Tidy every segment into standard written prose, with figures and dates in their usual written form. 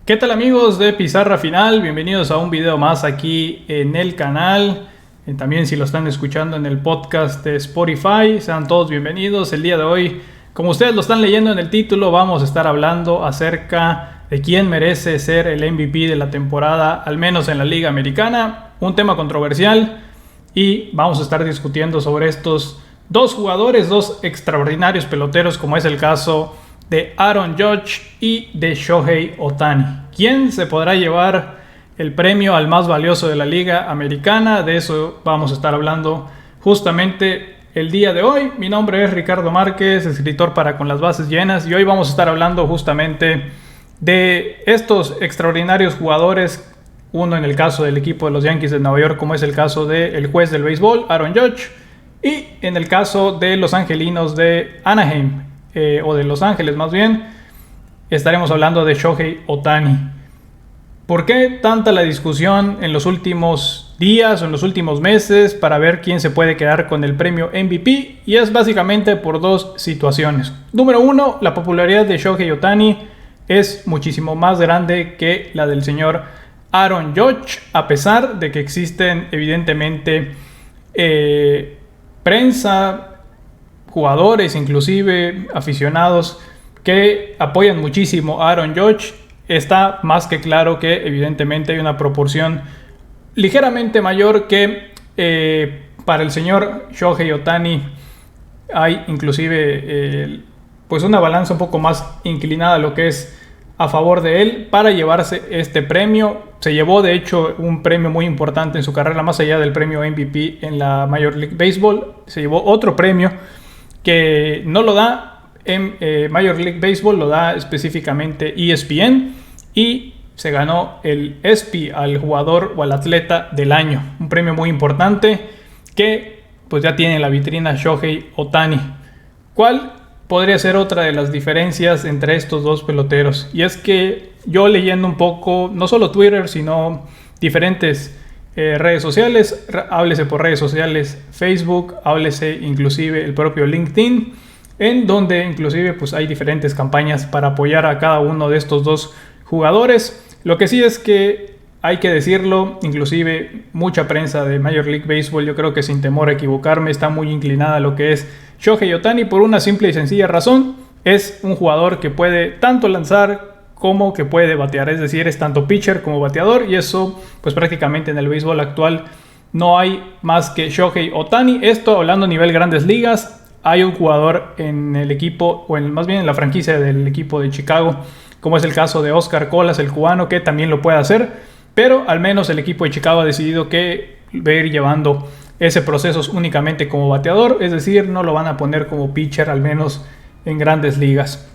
¿Qué tal amigos de Pizarra Final? Bienvenidos a un video más aquí en el canal. También si lo están escuchando en el podcast de Spotify, sean todos bienvenidos. El día de hoy, como ustedes lo están leyendo en el título, vamos a estar hablando acerca de quién merece ser el MVP de la temporada, al menos en la Liga Americana. Un tema controversial y vamos a estar discutiendo sobre estos dos jugadores, dos extraordinarios peloteros, como es el caso de Aaron Judge y de Shohei Ohtani. ¿Quién se podrá llevar el premio al más valioso de la Liga Americana? De eso vamos a estar hablando justamente el día de hoy. Mi nombre es Ricardo Márquez, escritor para Con las Bases Llenas, y hoy vamos a estar hablando justamente de estos extraordinarios jugadores. Uno en el caso del equipo de los Yankees de Nueva York, como es el caso del juez del béisbol, Aaron Judge, y en el caso de los angelinos de Anaheim, o de Los Ángeles más bien, estaremos hablando de Shohei Ohtani. ¿Por qué tanta la discusión en los últimos días o en los últimos meses para ver quién se puede quedar con el premio MVP? Y es básicamente por dos situaciones. Número uno, la popularidad de Shohei Ohtani es muchísimo más grande que la del señor Aaron Judge, a pesar de que existen evidentemente prensa, jugadores, inclusive aficionados, que apoyan muchísimo a Aaron Judge. Está más que claro que evidentemente hay una proporción ligeramente mayor que para el señor Shohei Ohtani. Hay inclusive pues una balanza un poco más inclinada a lo que es a favor de él para llevarse este premio. Se llevó de hecho un premio muy importante en su carrera, más allá del premio MVP en la Major League Baseball. Se llevó otro premio que no lo da en Major League Baseball, lo da específicamente ESPN, y se ganó el ESPY al jugador o al atleta del año, un premio muy importante que pues ya tiene en la vitrina Shohei Ohtani. ¿Cuál podría ser otra de las diferencias entre estos dos peloteros? Y es que yo, leyendo un poco, no solo Twitter, sino diferentes redes sociales, háblese por redes sociales Facebook, háblese inclusive el propio LinkedIn, en donde inclusive pues hay diferentes campañas para apoyar a cada uno de estos dos jugadores. Lo que sí es que hay que decirlo, inclusive mucha prensa de Major League Baseball, yo creo que sin temor a equivocarme, está muy inclinada a lo que es Shohei Ohtani por una simple y sencilla razón: es un jugador que puede tanto lanzar como que puede batear, es decir, es tanto pitcher como bateador, y eso pues prácticamente en el béisbol actual no hay más que Shohei Ohtani. Esto hablando a nivel grandes ligas. Hay un jugador en el equipo, o más bien en la franquicia del equipo de Chicago, como es el caso de Oscar Colas, el cubano, que también lo puede hacer, pero al menos el equipo de Chicago ha decidido que va a ir llevando ese proceso únicamente como bateador, es decir, no lo van a poner como pitcher, al menos en grandes ligas.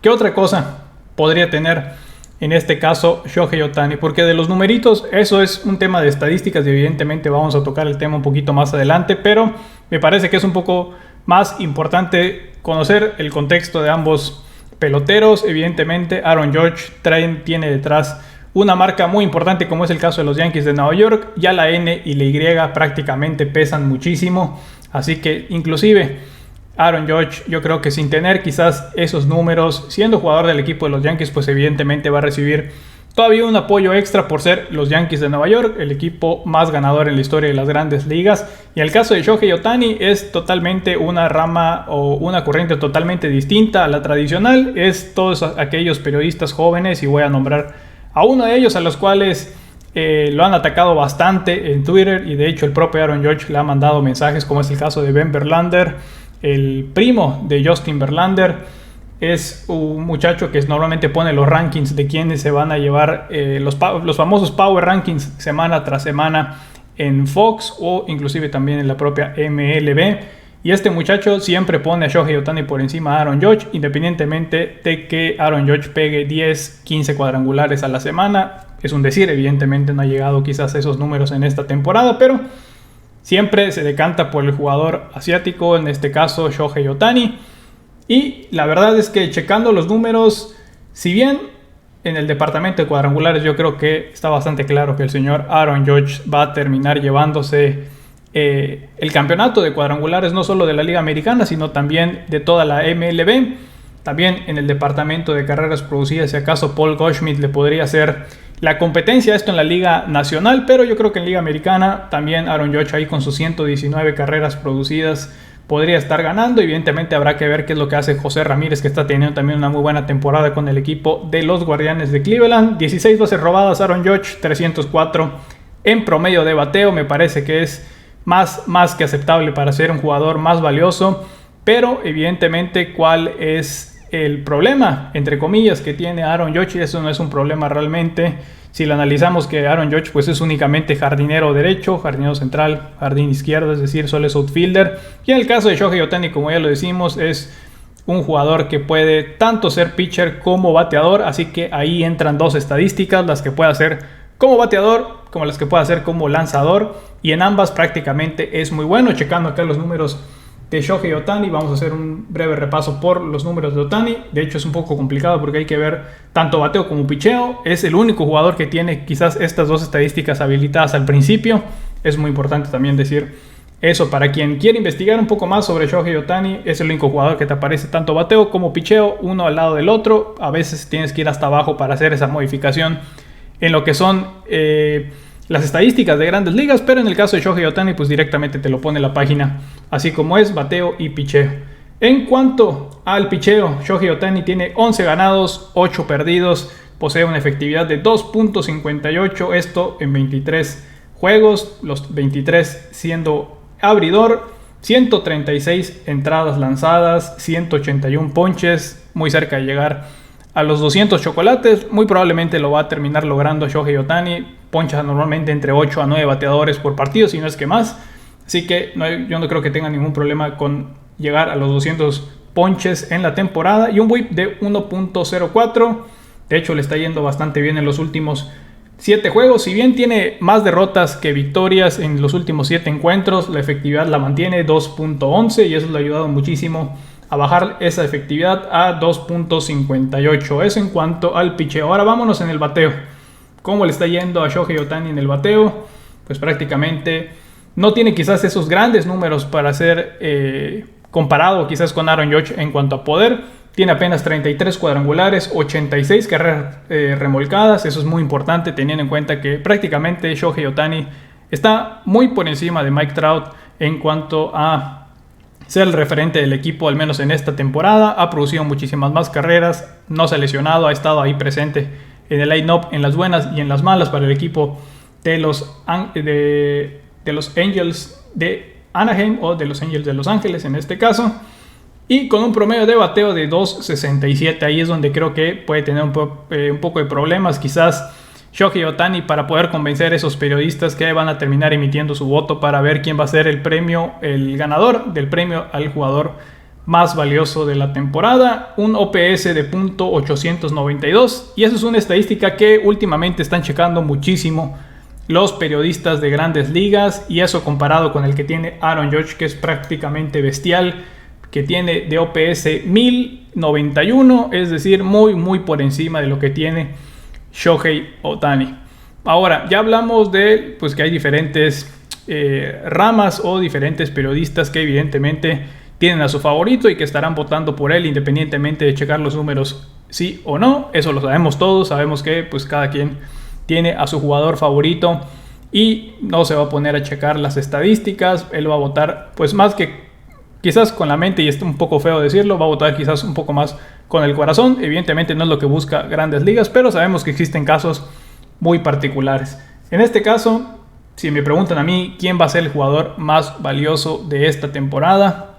¿Qué otra cosa podría tener en este caso Shohei Ohtani? Porque de los numeritos, eso es un tema de estadísticas y evidentemente vamos a tocar el tema un poquito más adelante, pero me parece que es un poco más importante conocer el contexto de ambos peloteros. Evidentemente Aaron Judge tiene detrás una marca muy importante, como es el caso de los Yankees de Nueva York. Ya la N y la Y prácticamente pesan muchísimo, así que inclusive Aaron Judge, yo creo que sin tener quizás esos números, siendo jugador del equipo de los Yankees, pues evidentemente va a recibir todavía un apoyo extra por ser los Yankees de Nueva York, el equipo más ganador en la historia de las grandes ligas. Y el caso de Shohei Ohtani es totalmente una rama o una corriente totalmente distinta a la tradicional. Es todos aquellos periodistas jóvenes, y voy a nombrar a uno de ellos, a los cuales lo han atacado bastante en Twitter, y de hecho el propio Aaron Judge le ha mandado mensajes, como es el caso de Ben Verlander, el primo de Justin Verlander. Es un muchacho que normalmente pone los rankings de quienes se van a llevar los famosos Power Rankings semana tras semana en Fox o inclusive también en la propia MLB. Y este muchacho siempre pone a Shohei Ohtani por encima de Aaron Judge, independientemente de que Aaron Judge pegue 10, 15 cuadrangulares a la semana. Es un decir, evidentemente no ha llegado quizás a esos números en esta temporada, pero siempre se decanta por el jugador asiático, en este caso Shohei Ohtani. Y la verdad es que checando los números, si bien en el departamento de cuadrangulares yo creo que está bastante claro que el señor Aaron Judge va a terminar llevándose el campeonato de cuadrangulares, no solo de la Liga Americana, sino también de toda la MLB. También en el departamento de carreras producidas, si acaso Paul Goldschmidt le podría hacer la competencia a esto en la Liga Nacional, pero yo creo que en Liga Americana también Aaron Judge ahí con sus 119 carreras producidas podría estar ganando. Evidentemente habrá que ver qué es lo que hace José Ramírez, que está teniendo también una muy buena temporada con el equipo de los Guardianes de Cleveland. 16 bases robadas Aaron Judge, 304 en promedio de bateo. Me parece que es más que aceptable para ser un jugador más valioso, pero evidentemente ¿cuál es el problema, entre comillas, que tiene Aaron Judge? Y eso no es un problema realmente. Si lo analizamos, que Aaron Judge pues es únicamente jardinero derecho, jardinero central, jardín izquierdo, es decir, solo es outfielder. Y en el caso de Shohei Ohtani, como ya lo decimos, es un jugador que puede tanto ser pitcher como bateador, así que ahí entran dos estadísticas, las que puede hacer como bateador como las que puede hacer como lanzador, y en ambas prácticamente es muy bueno. Checando acá los números de Shohei Ohtani, vamos a hacer un breve repaso por los números de Ohtani. De hecho es un poco complicado porque hay que ver tanto bateo como picheo. Es el único jugador que tiene quizás estas dos estadísticas habilitadas al principio. Es muy importante también decir eso para quien quiere investigar un poco más sobre Shohei Ohtani. Es el único jugador que te aparece tanto bateo como picheo, uno al lado del otro. A veces tienes que ir hasta abajo para hacer esa modificación en lo que son las estadísticas de Grandes Ligas, pero en el caso de Shohei Ohtani pues directamente te lo pone la página así como es, bateo y picheo. En cuanto al picheo, Shohei Ohtani tiene 11 ganados, 8 perdidos, posee una efectividad de 2.58, esto en 23 juegos, los 23 siendo abridor, 136 entradas lanzadas, 181 ponches, muy cerca de llegar a los 200 chocolates. Muy probablemente lo va a terminar logrando Shohei Ohtani. Poncha normalmente entre 8 a 9 bateadores por partido, si no es que más. Así que yo no creo que tenga ningún problema con llegar a los 200 ponches en la temporada. Y un whip de 1.04. De hecho, le está yendo bastante bien en los últimos 7 juegos. Si bien tiene más derrotas que victorias en los últimos 7 encuentros, la efectividad la mantiene 2.11 y eso le ha ayudado muchísimo a bajar esa efectividad a 2.58. Eso en cuanto al picheo. Ahora vámonos en el bateo. ¿Cómo le está yendo a Shohei Ohtani en el bateo? Pues prácticamente no tiene quizás esos grandes números para ser comparado quizás con Aaron Judge en cuanto a poder. Tiene apenas 33 cuadrangulares, 86 carreras remolcadas. Eso es muy importante teniendo en cuenta que prácticamente Shohei Ohtani está muy por encima de Mike Trout en cuanto a ser el referente del equipo, al menos en esta temporada. Ha producido muchísimas más carreras, no se ha lesionado, ha estado ahí presente en el line-up, en las buenas y en las malas para el equipo de los Angels de Anaheim, o de los Angels de Los Ángeles en este caso. Y con un promedio de bateo de 2.67, ahí es donde creo que puede tener un poco de problemas quizás Shohei Ohtani para poder convencer a esos periodistas que van a terminar emitiendo su voto para ver quién va a ser el ganador del premio al jugador más valioso de la temporada. Un OPS de .892, y eso es una estadística que últimamente están checando muchísimo los periodistas de Grandes Ligas, y eso comparado con el que tiene Aaron Judge, que es prácticamente bestial, que tiene de OPS 1091, es decir, muy por encima de lo que tiene Shohei Ohtani. Ahora, ya hablamos de pues que hay diferentes ramas o diferentes periodistas que evidentemente tienen a su favorito y que estarán votando por él independientemente de checar los números sí o no. Eso lo sabemos todos, sabemos que pues cada quien tiene a su jugador favorito y no se va a poner a checar las estadísticas. Él va a votar pues más que quizás con la mente, y es un poco feo decirlo, va a votar quizás un poco más con el corazón. Evidentemente no es lo que busca Grandes Ligas, pero sabemos que existen casos muy particulares. En este caso, si me preguntan a mí quién va a ser el jugador más valioso de esta temporada,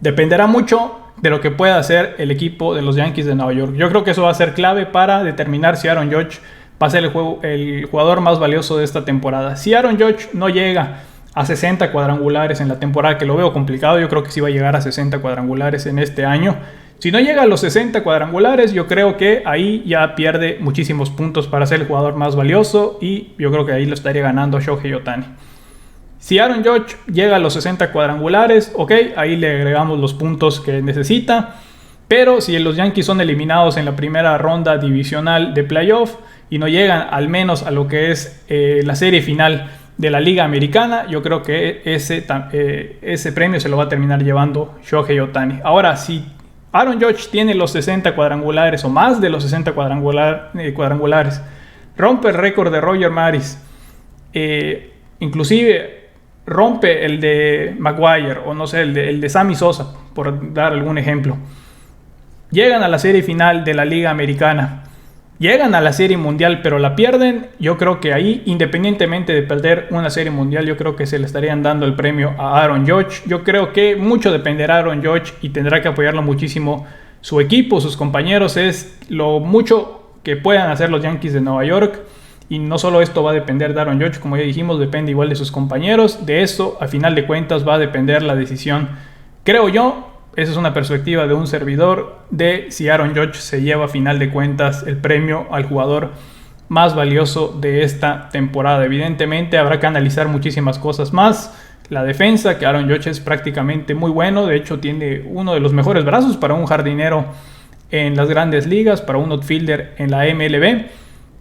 dependerá mucho de lo que pueda hacer el equipo de los Yankees de Nueva York. Yo creo que eso va a ser clave para determinar si Aaron Judge va a ser el jugador más valioso de esta temporada. Si Aaron Judge no llega a 60 cuadrangulares en la temporada, que lo veo complicado, yo creo que sí va a llegar a 60 cuadrangulares en este año. Si no llega a los 60 cuadrangulares, yo creo que ahí ya pierde muchísimos puntos para ser el jugador más valioso, y yo creo que ahí lo estaría ganando Shohei Ohtani. Si Aaron Judge llega a los 60 cuadrangulares, ok, ahí le agregamos los puntos que necesita. Pero si los Yankees son eliminados en la primera ronda divisional de playoff y no llegan al menos a lo que es la serie final de la Liga Americana, yo creo que ese premio se lo va a terminar llevando Shohei Ohtani. Ahora, si Aaron Judge tiene los 60 cuadrangulares o más de los 60 cuadrangulares. Rompe el récord de Roger Maris. Inclusive rompe el de Maguire o no sé, el de Sammy Sosa, por dar algún ejemplo. Llegan a la serie final de la Liga Americana. Llegan a la serie mundial, pero la pierden. Yo creo que ahí, independientemente de perder una serie mundial, yo creo que se le estarían dando el premio a Aaron Judge. Yo creo que mucho dependerá de Aaron Judge y tendrá que apoyarlo muchísimo su equipo, sus compañeros. Es lo mucho que puedan hacer los Yankees de Nueva York. Y no solo esto va a depender de Aaron Judge, como ya dijimos, depende igual de sus compañeros. De eso, a final de cuentas, va a depender la decisión, creo yo. Esa es una perspectiva de un servidor, de si Aaron Judge se lleva a final de cuentas el premio al jugador más valioso de esta temporada. Evidentemente habrá que analizar muchísimas cosas más. La defensa, que Aaron Judge es prácticamente muy bueno. De hecho tiene uno de los mejores brazos para un jardinero en las grandes ligas, para un outfielder en la MLB.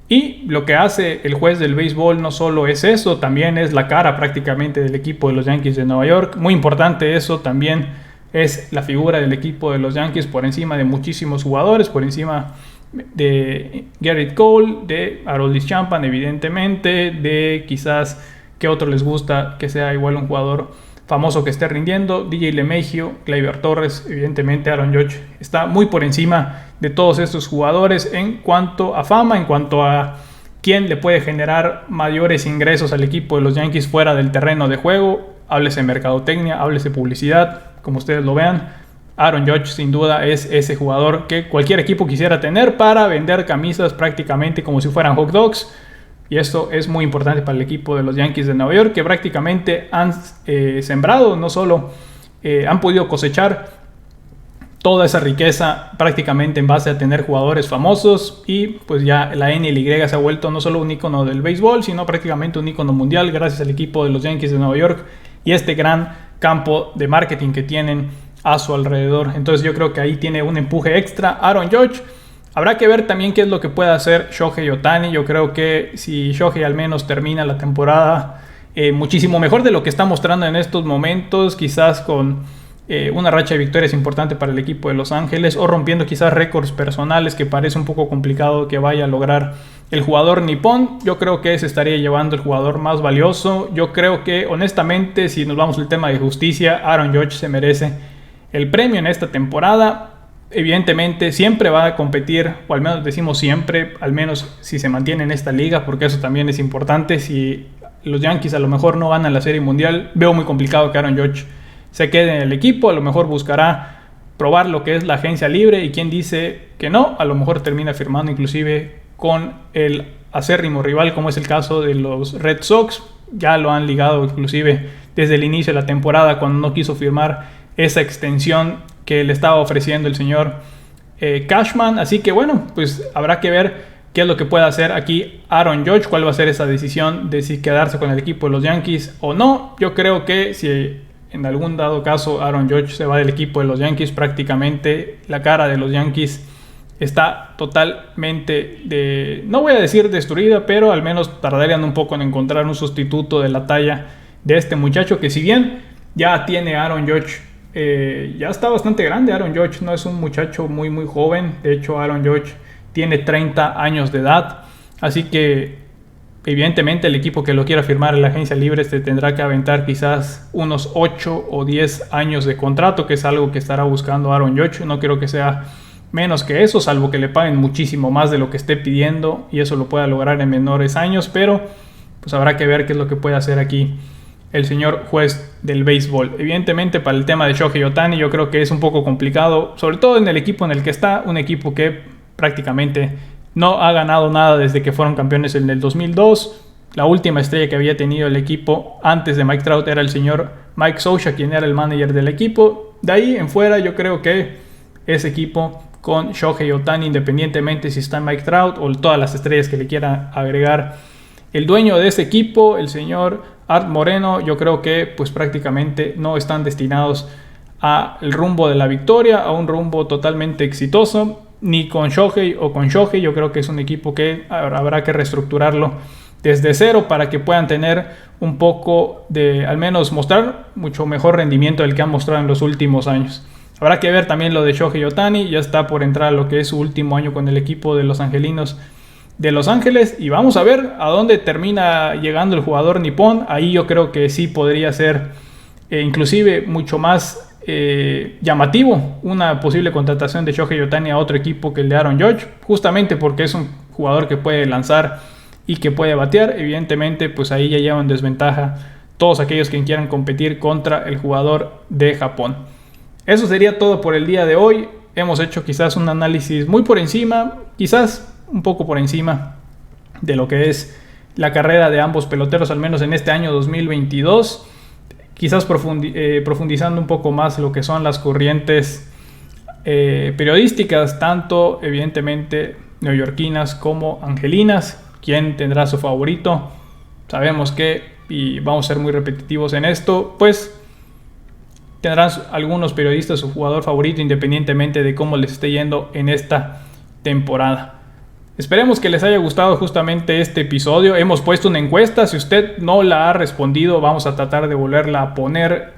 Y lo que hace el juez del béisbol no solo es eso, también es la cara prácticamente del equipo de los Yankees de Nueva York. Muy importante eso también. Es la figura del equipo de los Yankees por encima de muchísimos jugadores, por encima de Gerrit Cole, de Aroldis Chapman, evidentemente, de quizás que otro les gusta que sea igual un jugador famoso que esté rindiendo, DJ LeMahieu, Gleyber Torres, evidentemente Aaron Judge está muy por encima de todos estos jugadores en cuanto a fama, en cuanto a quién le puede generar mayores ingresos al equipo de los Yankees fuera del terreno de juego. Háblese mercadotecnia, háblese publicidad, como ustedes lo vean. Aaron Judge sin duda es ese jugador que cualquier equipo quisiera tener para vender camisas prácticamente como si fueran hot dogs. Y esto es muy importante para el equipo de los Yankees de Nueva York, que prácticamente han sembrado, no solo han podido cosechar toda esa riqueza prácticamente en base a tener jugadores famosos. Y pues ya la NLY se ha vuelto no solo un icono del béisbol, sino prácticamente un icono mundial gracias al equipo de los Yankees de Nueva York y este gran campo de marketing que tienen a su alrededor. Entonces yo creo que ahí tiene un empuje extra Aaron Judge. Habrá que ver también qué es lo que puede hacer Shohei Ohtani. Yo creo que si Shohei al menos termina la temporada muchísimo mejor de lo que está mostrando en estos momentos, quizás con una racha de victorias importante para el equipo de Los Ángeles, o rompiendo quizás récords personales que parece un poco complicado que vaya a lograr el jugador nipón, yo creo que se estaría llevando el jugador más valioso. Yo creo que honestamente, si nos vamos al tema de justicia, Aaron Judge se merece el premio en esta temporada. Evidentemente siempre va a competir, o al menos decimos siempre, al menos si se mantiene en esta liga, porque eso también es importante. Si los Yankees a lo mejor no ganan la Serie Mundial, veo muy complicado que Aaron Judge se quede en el equipo. A lo mejor buscará probar lo que es la agencia libre, y quien dice que no, a lo mejor termina firmando inclusive con el acérrimo rival, como es el caso de los Red Sox. Ya lo han ligado inclusive desde el inicio de la temporada, cuando no quiso firmar esa extensión que le estaba ofreciendo el señor Cashman. Así que bueno, pues habrá que ver qué es lo que puede hacer aquí Aaron Judge, cuál va a ser esa decisión de si quedarse con el equipo de los Yankees o no. Yo creo que si en algún dado caso Aaron Judge se va del equipo de los Yankees, prácticamente la cara de los Yankees está totalmente, no voy a decir destruida, pero al menos tardarían un poco en encontrar un sustituto de la talla de este muchacho, que si bien ya tiene Aaron Judge, ya está bastante grande. Aaron Judge no es un muchacho muy joven. De hecho, Aaron Judge tiene 30 años de edad, así que evidentemente el equipo que lo quiera firmar en la agencia libre se tendrá que aventar quizás unos 8 o 10 años de contrato, que es algo que estará buscando Aaron Judge. No creo que sea menos que eso, salvo que le paguen muchísimo más de lo que esté pidiendo y eso lo pueda lograr en menores años, pero pues habrá que ver qué es lo que puede hacer aquí el señor juez del béisbol. Evidentemente para el tema de Shohei Ohtani yo creo que es un poco complicado, sobre todo en el equipo en el que está, un equipo que prácticamente no ha ganado nada desde que fueron campeones en el 2002. La última estrella que había tenido el equipo antes de Mike Trout era el señor Mike Scioscia, quien era el manager del equipo. De ahí en fuera yo creo que ese equipo con Shohei Ohtani, independientemente si está Mike Trout o todas las estrellas que le quiera agregar el dueño de ese equipo, el señor Art Moreno, yo creo que pues prácticamente no están destinados al rumbo de la victoria, a un rumbo totalmente exitoso, ni con Shohei o con Shohei. Yo creo que es un equipo que habrá que reestructurarlo desde cero para que puedan tener un poco de, al menos mostrar mucho mejor rendimiento del que han mostrado en los últimos años. Habrá que ver también lo de Shohei Ohtani, ya está por entrar a lo que es su último año con el equipo de los Angelinos de Los Ángeles, y vamos a ver a dónde termina llegando el jugador nipón. Ahí yo creo que sí podría ser inclusive mucho más llamativo una posible contratación de Shohei Ohtani a otro equipo que el de Aaron Judge, justamente porque es un jugador que puede lanzar y que puede batear. Evidentemente pues ahí ya llevan desventaja todos aquellos que quieran competir contra el jugador de Japón. Eso sería todo por el día de hoy. Hemos hecho quizás un análisis muy por encima, quizás un poco por encima de lo que es la carrera de ambos peloteros, al menos en este año 2022. Quizás profundizando un poco más lo que son las corrientes periodísticas, tanto evidentemente neoyorquinas como angelinas. ¿Quién tendrá su favorito? Sabemos que, y vamos a ser muy repetitivos en esto, pues tendrán algunos periodistas su jugador favorito independientemente de cómo les esté yendo en esta temporada. Esperemos que les haya gustado justamente este episodio. Hemos puesto una encuesta. Si usted no la ha respondido, vamos a tratar de volverla a poner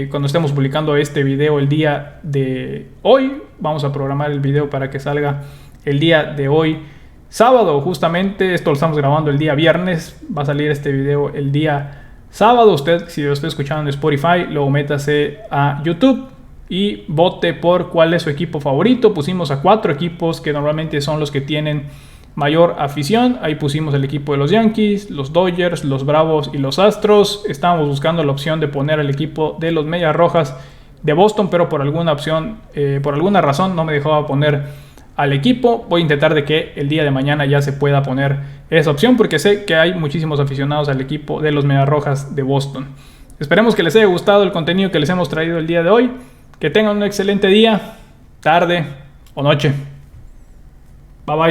cuando estemos publicando este video el día de hoy. Vamos a programar el video para que salga el día de hoy, sábado. Justamente esto lo estamos grabando el día viernes. Va a salir este video el día sábado. Usted, si lo está escuchando en Spotify, luego métase a YouTube y vote por cuál es su equipo favorito. Pusimos a 4 equipos que normalmente son los que tienen mayor afición. Ahí pusimos el equipo de los Yankees, los Dodgers, los Bravos y los Astros. Estábamos buscando la opción de poner el equipo de los Medias Rojas de Boston, pero por alguna razón no me dejaba poner al equipo. Voy a intentar de que el día de mañana ya se pueda poner esa opción, porque sé que hay muchísimos aficionados al equipo de los Medias Rojas de Boston. Esperemos que les haya gustado el contenido que les hemos traído el día de hoy. Que tengan un excelente día, tarde o noche. Bye bye.